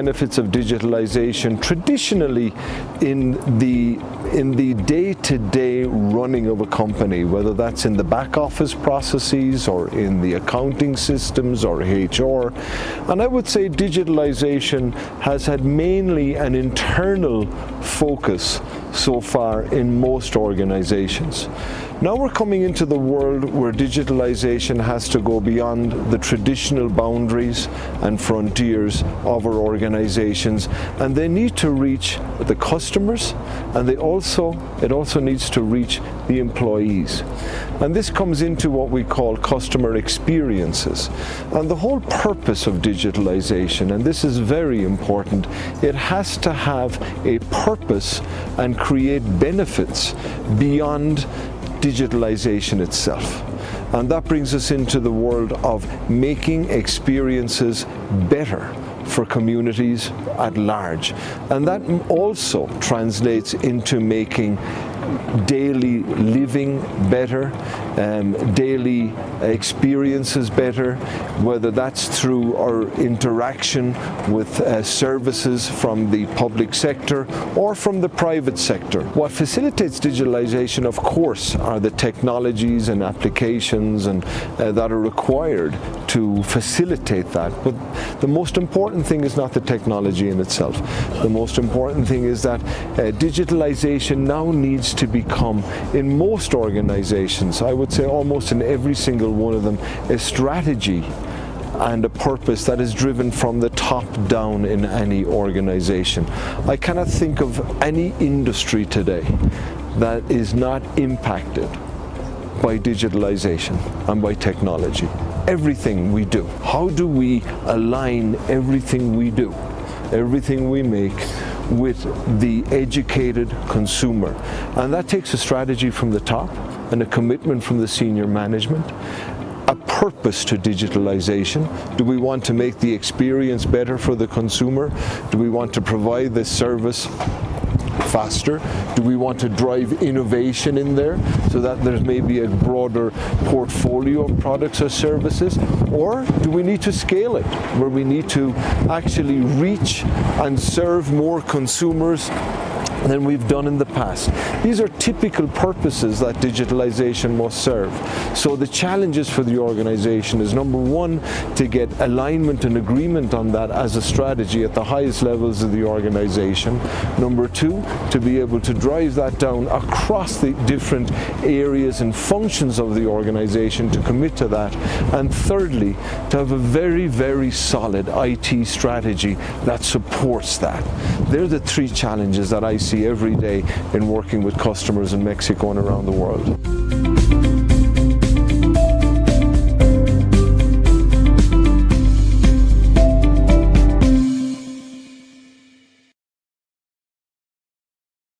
benefits of digitalization traditionally in the day-to-day running of a company, whether that's in the back office processes or in the accounting systems or HR. And I would say digitalization has had mainly an internal focus so far in most organizations. Now we're coming into the world where digitalization has to go beyond the traditional boundaries and frontiers of our organizations, and they need to reach the customers, and it also needs to reach the employees. And this comes into what we call customer experiences. And the whole purpose of digitalization, and this is very important, it has to have a purpose and create benefits beyond digitalization itself. And that brings us into the world of making experiences better for communities at large. And that also translates into making daily living better, daily experiences better, whether that's through our interaction with services from the public sector or from the private sector. What facilitates digitalization, of course, are the technologies and applications that are required to facilitate that. But the most important thing is not the technology in itself. The most important thing is that digitalization now needs to become, in most organizations, I would say almost in every single one of them, a strategy and a purpose that is driven from the top down in any organization. I cannot think of any industry today that is not impacted by digitalization and by technology. Everything we do. How do we align everything we do, everything we make, with the educated consumer? And that takes a strategy from the top and a commitment from the senior management, a purpose to digitalization. Do we want to make the experience better for the consumer? Do we want to provide this service faster? Do we want to drive innovation in there so that there's maybe a broader portfolio of products or services? Or do we need to scale it, where we need to actually reach and serve more consumers than we've done in the past? These are typical purposes that digitalization must serve. So the challenges for the organization is, number one, to get alignment and agreement on that as a strategy at the highest levels of the organization. Number two, to be able to drive that down across the different areas and functions of the organization to commit to that. And thirdly, to have a very, very solid IT strategy that supports that. They're the three challenges that I see every day in working with customers in Mexico and around the world.